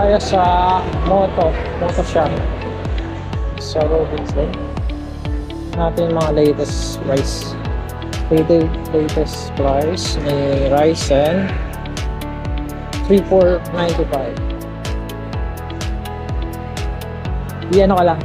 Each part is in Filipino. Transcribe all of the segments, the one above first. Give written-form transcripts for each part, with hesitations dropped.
tayo sa Moto Shop sa Robinson. Natin mga latest price. Latest price ni Ryzen 3495. Di ano ka lang.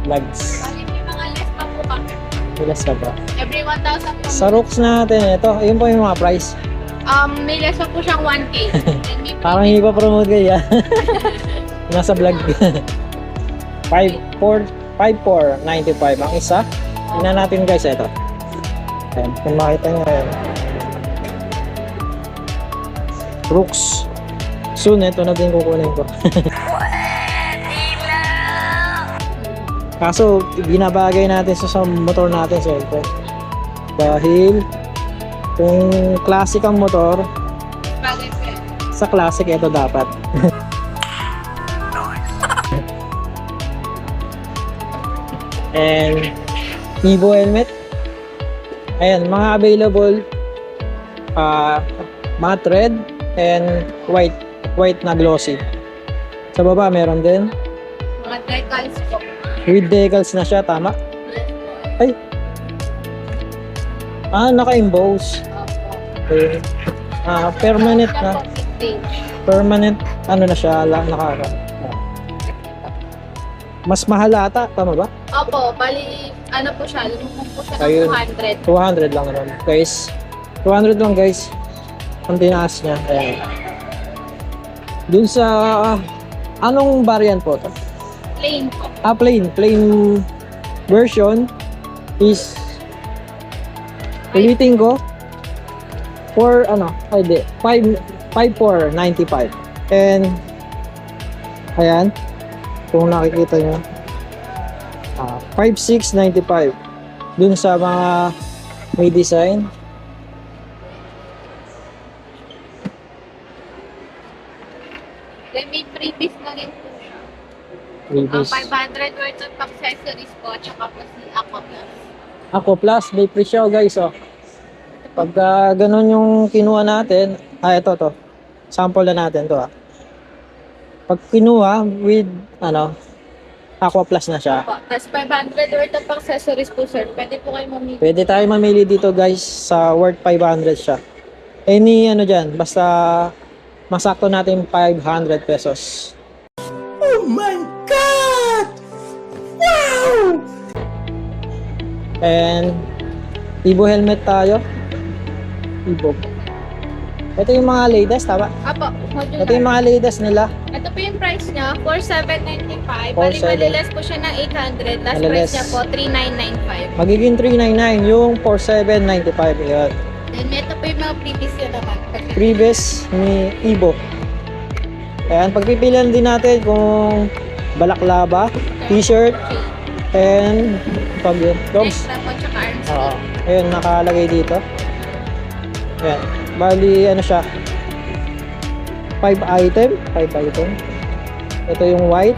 Lags. May mga less pa po kami. Bilas ka ba? Every 1,000 po. Sa Rooks natin, ito, yun po yung mga price. May less pa po siyang 1K. And may Parang hindi pa promote kayo. Nasa vlog. 5495 ang isa. Tingnan natin guys, ito. Ayan, kung makita nyo yan. Rooks. Soon, ito na din kukunin ko. Kaso, binabagay natin sa motor natin, siyempre. Dahil, kung classic ang motor, bagay po yan. sa classic, ito dapat. And Evo helmet. Ayan, mga available matte red and white na glossy. Sa baba meron din Mga decals po. with decals na siya, tama? Yes po. Ay, naka-emboss. Okay. Permanent na. Permanent ano na siya, mas mahal ata, tama ba? Opo, bali, ano po siya, lumukong po siya Ayun. ng 200 lang naman. Guys, 200 lang guys. Ang tinaas niya. Ayan. Dun sa, anong variant po to? 200. Plain po. Plain version is, ulitin ko, for ano, ay di, 5495. And, ayan, kung nakikita nyo, 5695. Dun sa mga may design. Then may freebies na rin po siya. Previous. 500 worth of accessories po, tsaka po si Aqua Plus. Ako plus, may free siya guys, oh. Pagka ganun yung kinuha natin, ito to. Sample na natin to, ah. Pag kinuha with, Aqua Plus na siya. Opo. Tapos 500 worth of accessories po, sir. Pwede po kayo mamili. Pwede tayo mamili dito guys sa worth 500 siya. Any dyan, basta masakto natin 500 pesos. Oh my God! Wow! And Evo helmet tayo. Evo. Ito yung mga latest, tama? Apo, modular. Ito yung mga latest nila. Ito po yung price niya, 4,795. 4,700. Bali, maliles po siya ng 800. Last Maliles. price niya po, 3,995. Magiging 399 yung 4795 yun. Then, ito po yung mga previous yun naman. Previous ni Evo. Ayan, pagpipilian din natin kung balaklava, t-shirt, and pag yun, dogs. Extra po, tsaka arms. Ayun, nakalagay dito. Ayan, bali siya, 5 item. Ito yung white,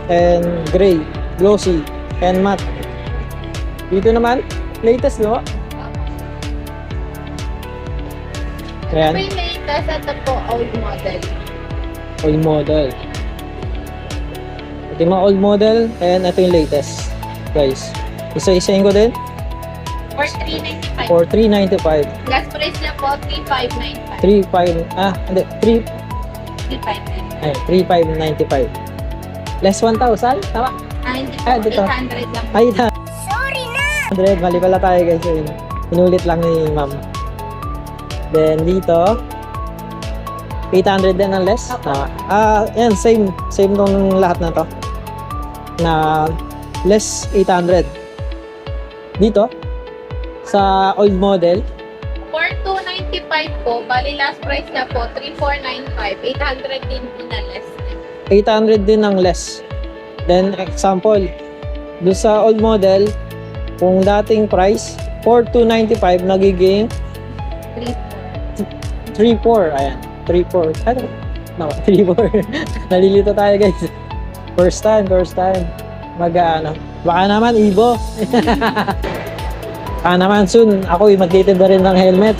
and gray, glossy, and matte. Dito naman, latest, di ba? Ito po Ayan, yung latest, ito po, old model. old model. Ito yung mga old model, and ito yung latest. Guys, isa-isahin ko din For 3,995. for 395. Last price niya po, 3,595. 3,595. Less 1,000, tama? Hindi po, dito. 800 lang. Ay, sorry na! 100, mali pala tayo guys. Inulit lang ni ma'am. Then dito, 800 din ang less. Tama. Yan, same tong lahat na to. Na less 800. Dito, sa old model, For 295 po, bali last price niya po, 3,495. 800 din po na less. 800 din ang less. Then, example, doon sa old model, kung dating price, 4,295, nagiging 3,400. Ayan, 3,400. Ano? No, 3,400. Nalilito tayo guys. First time. Baka naman, Evo. Baka naman soon, ako magtitinda rin ng helmet.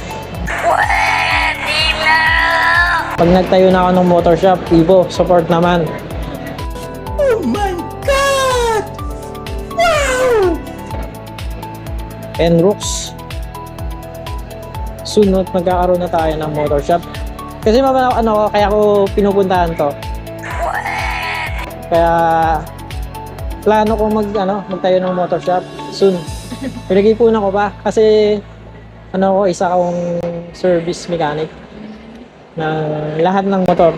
Pwede Pag nagtayo na ako ng motor shop, Evo, support naman. Oh my God! Wow! And Rooks. Soon magkakaroon na tayo ng motor shop. Kasi ano, kaya ko pinupuntahan to. Kaya plano ko magtayo ng motor shop soon. Pinag-ipunan ko pa kasi isa akong service mechanic ng lahat ng motor.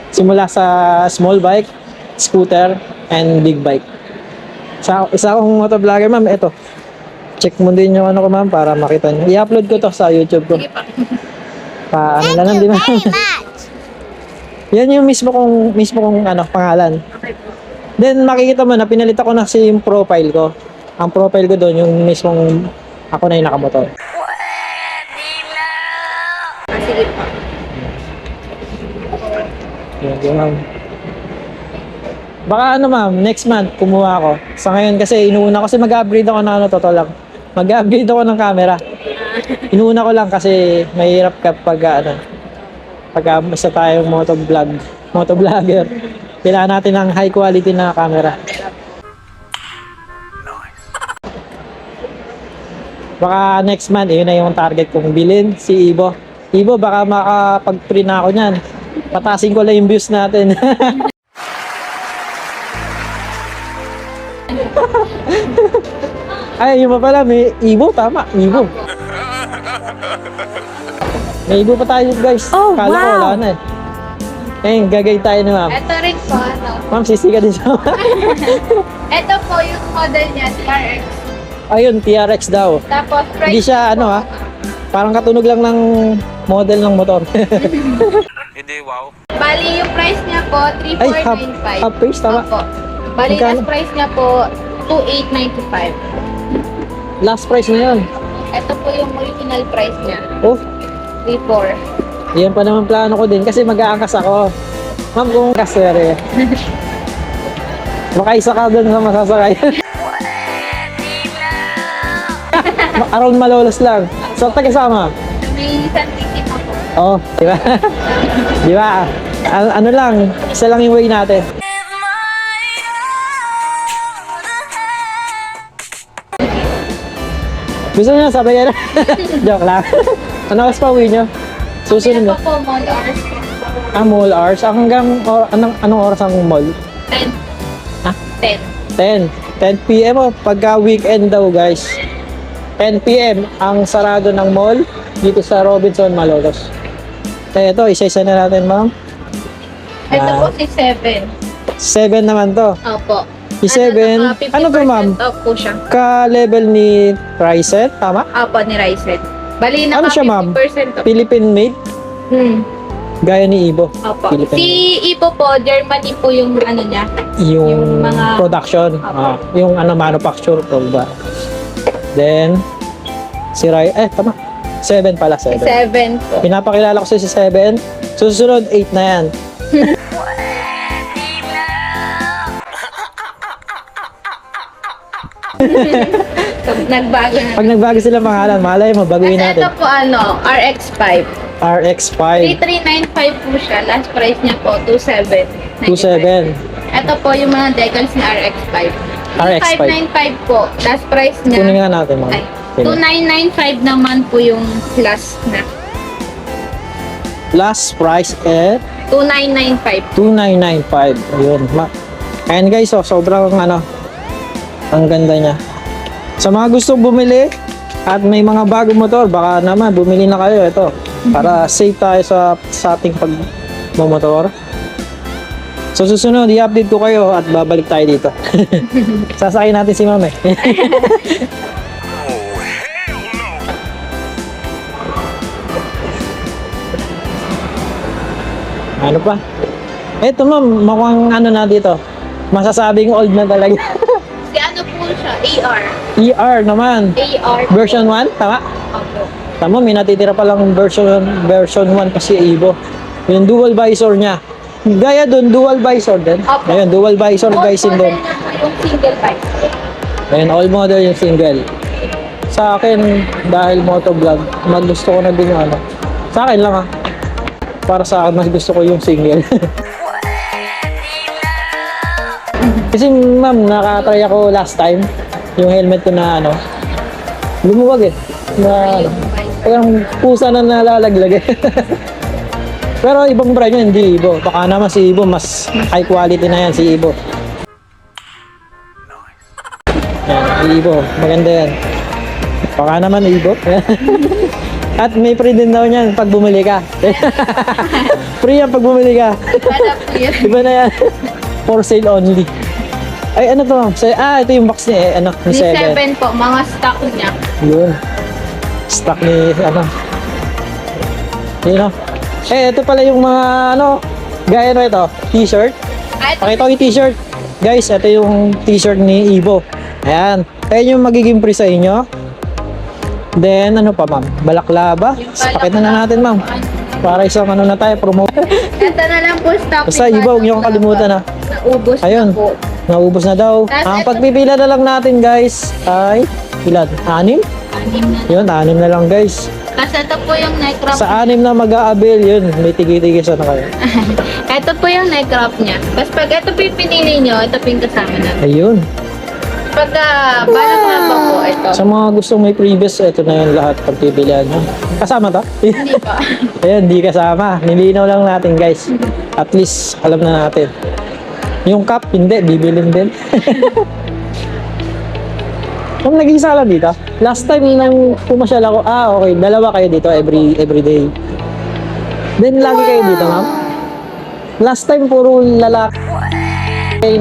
Simula sa small bike, scooter, and big bike. Isa akong motovlogger, ma'am. Ito. Check mo din yung ko, ma'am, para makita niyo. I-upload ko to sa YouTube ko. Sige pa. Ano na lang, di ba? Yan yung mismo kong pangalan. Okay po. Then makikita mo na pinalitan ko na yung profile ko. Ang profile ko doon yung mismong ako na yung nakamotor. Sige pa. Yan, ma'am. Baka ma'am, next month kumuha ako. Sa ngayon kasi inuuna kasi mag-upgrade ako ng totoo lang. Mag-upgrade ako ng camera. Inuuna ko lang kasi mahirap kapag basta tayong motovlogger. Kailangan natin ng high quality na camera. Baka next month, yun na yung target kong bilhin, si Evo. Evo, baka makapag-free na ako niyan. Patasin ko lang yung views natin. Ay, yun pa pala, may Evo, tama, Evo. May Evo pa tayo, guys. Oh, Kala ko, wow. wala na eh. Gagay tayo ni ma'am. Ito rin po, Ma'am, sisiga din siya. Ito po yung model niya, TRX. Ayun, TRX daw. Tapos price Hindi siya, parang katunog lang ng model ng motor. Hindi, wow. Bali, yung price niya po, Ay, 3495. half face, tama. Opo. Bali, Magkano? last price niya po, 2895. Last price na yun. Ito po yung original price niya, Oh, 34. yan pa naman plano ko din kasi mag-aangkas ako. Ma'am, kung kasere. Baka isa ka doon sa masasakay. Around Malolos lang. So, taga-sama. May isang ticket po. Oh, di ba? Di ba? Ano lang, isa lang yung way natin. Gusto niyo sabay kayo? Joke lang. Ano oras pa uwi niyo? Susunod Ito na. po, mall hours. Mall hours? Hanggang anong oras ang mall? 10. Ah? 10. 10 p.m. Pagka weekend daw, guys. 10 p.m. ang sarado ng mall dito sa Robinson, Malolos. Ito, isa-isa na natin, ma'am. Ito po si 7. 7 naman to. Opo. Si 7, ano to, ma'am? Off po siya. Ka-level ni Ryset, tama? Opo, ni Ryzen. Bali, Ano naka siya, ma'am? 50% off. Philippine made, gaya ni Evo. Opo. Philippine Si Ipo po, Germany po yung ano niya. yung yung mga- production, Opo. yung manufacture po ba. Then si tama. 7 pala, Si 7. 7 po. Pinapakilala ko si 7. Susunod 8 na yan. So, nagbago na. Pag nagbago sila pangalan, malay mo baguhin Kasi ito natin. po RX5. RX5 3395 po siya. Last price niya po, 2795. 27. Ito po yung mga decals ni RX5. RX5. 595 po. Last price niya. Kunin nga natin, ma'am. Ay, 2995 naman po yung last na. Last price at 2995. 2995. Ayun. Ayan guys, sobrang ang ganda niya. Sa mga gustong bumili at may mga bagong motor, baka naman bumili na kayo ito para safe tayo sa ating pagmomotor. So susunod, i-update ko kayo at babalik tayo dito. Sasakay natin si Ma'am eh. Ano pa? Eto ma'am, mukhang na dito. Masasabing old na talaga. Si ano po siya? AR. ER naman. AR. Version 1, tama? Opo. Tama, may natitira pa lang version 1 kasi Evo. Yung dual visor niya. Gaya dun, dual visor din. Opo. Ayun, dual visor guys All in model doon. na po yung single bike. Ayun, all model yung single. Sa akin, dahil motovlog, gusto ko na din yung Sa akin lang para sa akin, mas gusto ko yung single. Kasi ma'am, nakatry ako last time, yung helmet ko na ano, lumuwag eh. Na, parang pusa na nalalaglag eh. Pero ibang brand yun, hindi Ibo. Baka naman si Ibo, mas high quality na yan si Ibo. Yan, si Ibo, maganda yan. Baka naman Ibo. At may free din daw niyan pag bumili ka. Free yan pag bumili ka. Wala po yun. Iba na yan. For sale only. Ay, ano to? Ito yung box ni, ni Ni 7. 7 po, mga stock niya. Yun. Stock ni, Yun o. Ito pala yung mga, gaya na ito, t-shirt. Pakita ko yung t-shirt. Guys, ito yung t-shirt ni Ibo. Ayan. Ayan yung magiging free sa inyo. Then, ano pa, ma'am? Balaklava. Pakita na natin, ma'am. Para isang na tayo, promote. Ito na lang po stock. Basta, Ibo, huwag niyo kang kalimutan, ha. Naubos Ayun. na po. Naubos na daw. Ang pagpipila na lang natin, guys, ay, ilan? 6? Anim na. Yun, 6 na lang, guys. Kasi ito po yung neck wrap. Sa 6 na mag-a-avail, yun, may tigi-tigisa na kayo. Ito po yung neck wrap niya. Tapos pag ito po yung pinili nyo, ito po yung kasama na. Ayun. Pag balaklava po, ito. Sa mga gustong may previous, ito na yung lahat pagpipilian nyo. Kasama to? Hindi pa. Ayun, di kasama. Nilinaw lang natin, guys. At least, alam na natin. Yung cup, hindi. Bibilin din. Kung nag-isa lang dito, last time nang pumasyal ako, okay, dalawa kayo dito every day. Then, lagi kayo dito, ma'am. Last time, puro lalaki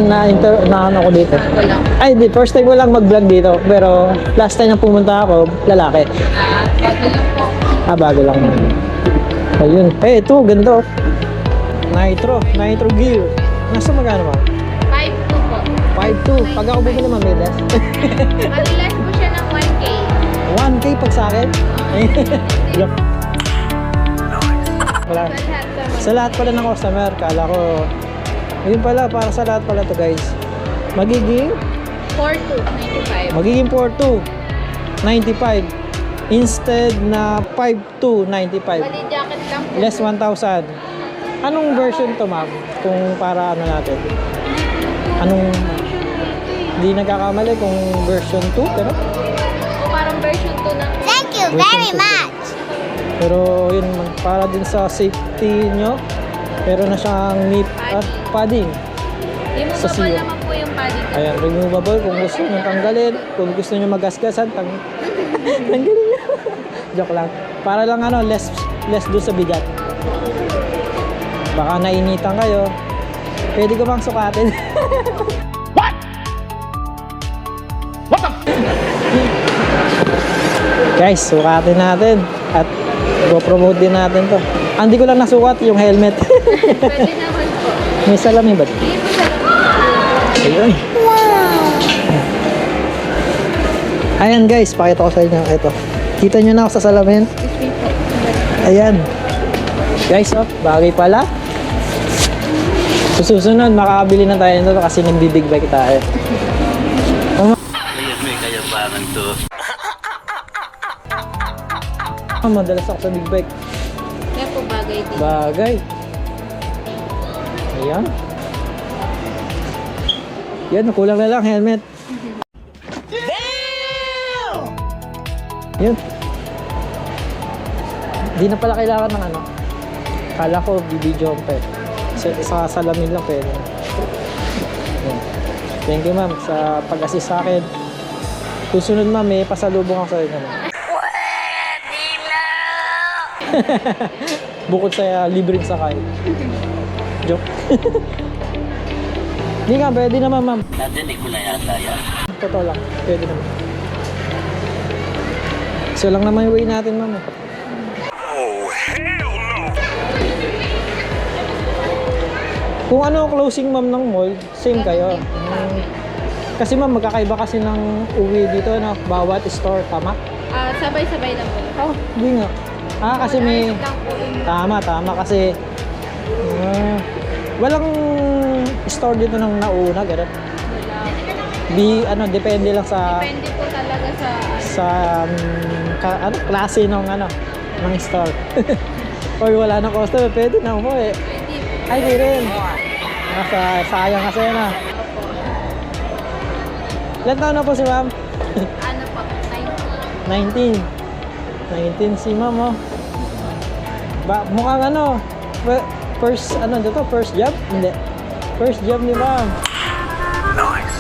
na ano ko dito. Wala. Ay, first time ko lang mag-vlog dito. Pero, last time na pumunta ako, lalaki. Bago lang po. Bago lang. Ayun. Ito, ganda. Nitro gear. Nasa magkano, ma'am? 5.2 po. 5.2. Pag ako bumili, ma'am, may less. Malilas po siya ng 1K. 1K pag sa akin. Yup. Wala. Sa lahat pala ng customer, kala ko, yun pala, para sa lahat pala to, guys. Magiging 4.2, 95. 4.2, 95. Instead na 5.2, 95. Bali jacket lang po. Less 1,000. Anong version to, ma'am? Kung para ano natin? Anong, di nagkakamali kung version 2, pero? O parang version 2 ng Thank you very much. Pero yun, para din sa safety nyo, meron na siyang nip at padding. Sa removable siyo. naman po yung padding. Ayan, removable. Kung gusto nyo tanggalin, kung gusto nyo magasgasan, tanggalin nyo. Joke lang. Para lang less doon sa bigat. Baka nainitan kayo. Pwede ko bang sukatin? Guys, sukatin natin. At go-promote din natin to. Hindi ko lang nasukat yung helmet. Pwede naman po. May salamin ba? Hindi po sa Ayun. Ayan guys, pakita ko sa inyo. Ito. Kita nyo na ako sa salamin. Ayan. Guys, bagay pala. Susunod, makakabili na tayo nito kasi nagdi-big bike tayo. May kayabangan to. Madalas ako sa big bike. Kaya po bagay din. Bagay. Ayan. Yan, kulang na lang helmet. Yun. Di na pala kailangan ng Kala ko video pa eh. Sa salamin lang pwede. Yan. Thank you ma'am sa pag-assist sa akin. Susunod ma'am, may pasalubong ako sa inyo. Bukod sa libreng sakay. Joke. Hindi nga, pwede naman ma'am. Nadinig ko na yata yan. Totoo lang, pwede naman. So lang naman yung way natin ma'am. Kung ano ang closing ma'am ng mall, same kayo. Kasi ma'am, magkakaiba kasi ng uwi dito, bawat store, tama? Sabay-sabay lang po. Oh, hindi nga. Kasi may... Lang po yung Tama kasi... walang store dito ng nauna, gano'n. wala. Depende lang sa... Depende po talaga sa sa klase ng ng store. Or wala na customer, pwede na umuwi. Pwede. Ay, di rin. Sayang kasi yan ah. Ilan taon na po si ma'am? Ano po? 90. 19. 19 si ma'am oh. Mukhang ano, first job? Hindi. First job ni ma'am.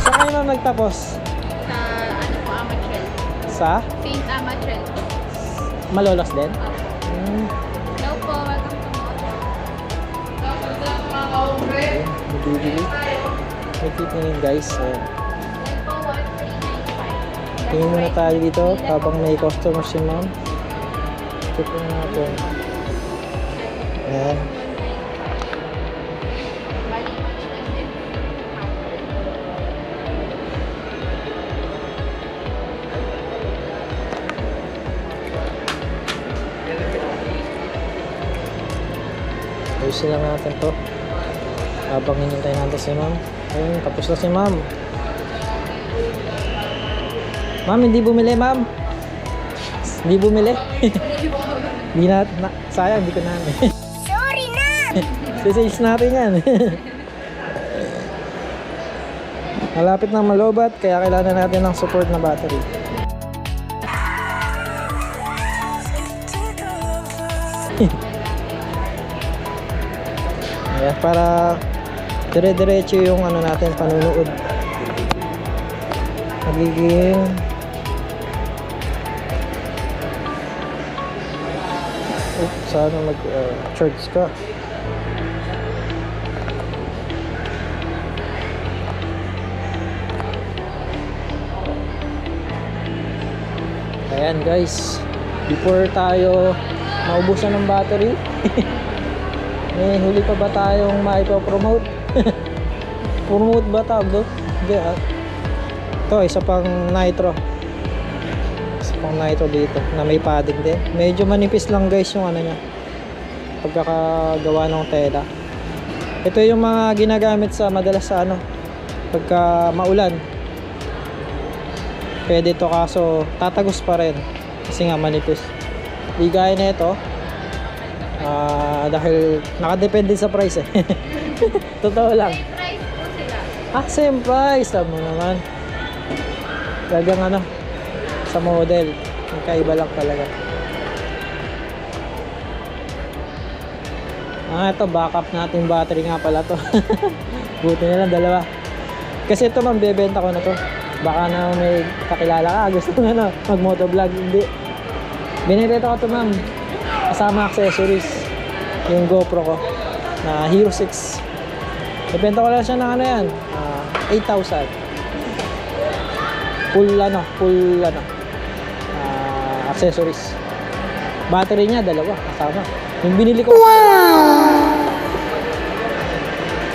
Saan kayo ma'am nagtapos? Sa ano po, Amatrel. Sa? Saint Amatrel po. Malolos din? Opo. Hello po, welcome to Moto. Bibili. May titingin guys. Yan po, 1395. Tingin muna tayo dito habang may customer si ma'am. Check na natin. Ayan. Ayusin lang natin to habang hinintay natin si ma'am. Ayun, tapos na si ma'am. Ma'am, hindi bumili ma'am. Hindi bumili. Hindi sayang, hindi ko na. Sorry na! Sisales natin yan. Malapit ng malobat, kaya kailangan natin ng support na battery. Ayan, para dire-diretso yung ano natin, panunood. Magiging sana mag-charge ka. Ayan guys, before tayo maubusan ng battery, may huli pa ba tayong maipo-promote? Promote ba tawag doon? Hindi ah. Ito, isa pang nitro. Isa pang nitro dito na may padding din. Medyo manipis lang guys yung ano niya, pagkakagawa ng tela. Ito yung mga ginagamit sa madalas sa ano, pagka maulan. Pwede ito kaso tatagos pa rin kasi nga manipis. Di gaya na ito. Dahil nakadepende sa price eh. Totoo lang. Price po sila. Same price. Tama naman. Gagang ano, sa model. Magkaiba lang talaga. Ito backup natin battery nga pala to. Buti na lang dalawa. Kasi ito ma'am, bebenta ko na to. Baka na may kakilala ka, gusto mo na mag motovlog. Hindi. Binibenta ko to ma'am. Kasama accessories. Yung GoPro ko na Hero 6. Ibenta ko lang siya ng ano yan, 8,000. Full accessories. Battery niya dalawa kasama. Yung binili ko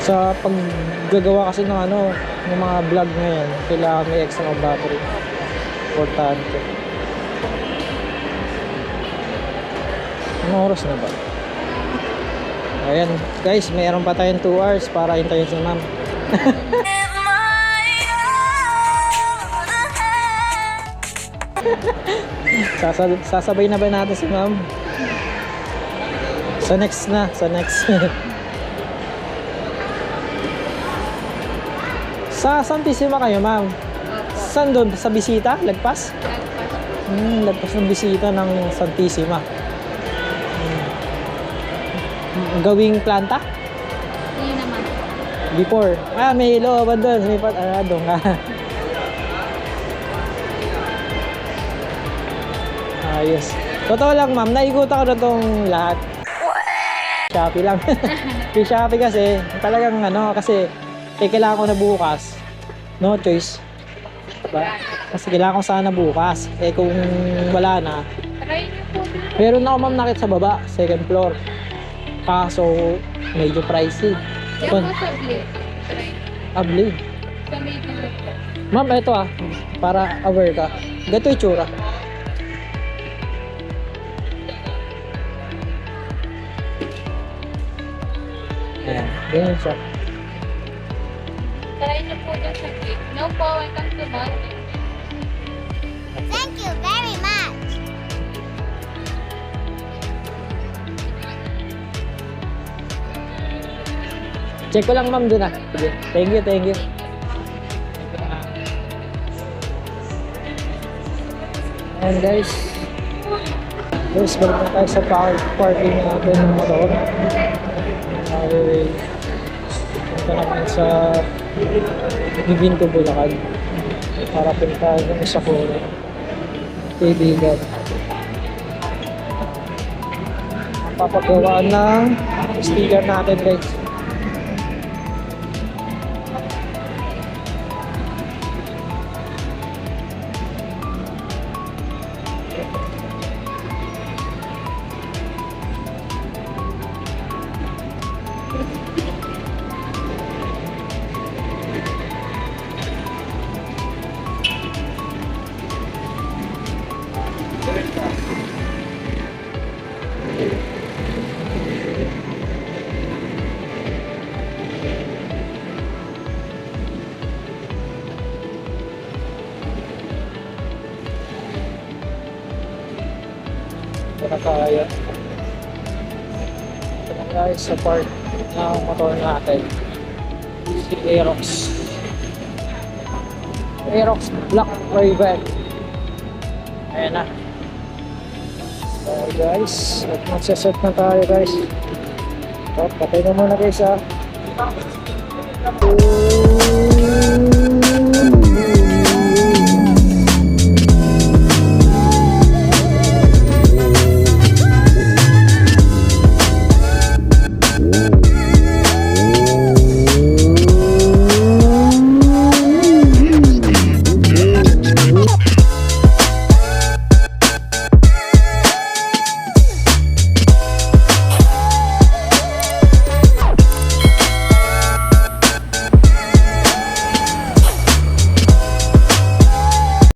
sa paggagawa kasi ng ano, ng mga vlog ngayon, kailangan may extra ng battery. Importante. Anong oras na ba? Ayan guys, mayroon pa tayong 2 hours para hintayin si ma'am. Sasabay na ba natin si ma'am? Sa next. Sa Santissima kayo ma'am? Saan doon? Sa bisita? Lagpas? Lagpas ng bisita ng Santissima. Gawing planta? Yun naman. Before. May looban doon. May doon ka. Ayos. Totoo lang ma'am, naikutan ko na itong lahat. Shopee lang. Yung Shopee kasi, talagang ano, kasi kailangan ko na bukas. No choice. Diba? Kasi kailangan ko sana bukas. Kung wala na. Try niyo po. Meron ako ma'am nakit sa baba, second floor. Kaso, medyo pricey. Yan po sa blade. Try niyo. Blade. Sa may blade po. Ma'am, ito para aware ka. Gato yung tsura. Ayan, ganyan siya. Try niyo po dyan sa blade. No po, welcome to Moto. Thank you very much. Check ko lang ma'am dun ah. Sige. Thank you, thank you. And guys, balik na tayo sa parking natin ng motor. Ay, punta naman sa Givinto, Bulacan. Para punta naman sa Kore. Kaibigan. Papagawa ng sticker natin guys. na tayo. Ito na guys sa part ng motor natin. Si Aerox. Aerox Black Raven. Ayan na. So guys, at magsaset na tayo guys. So, patay na muna guys ha.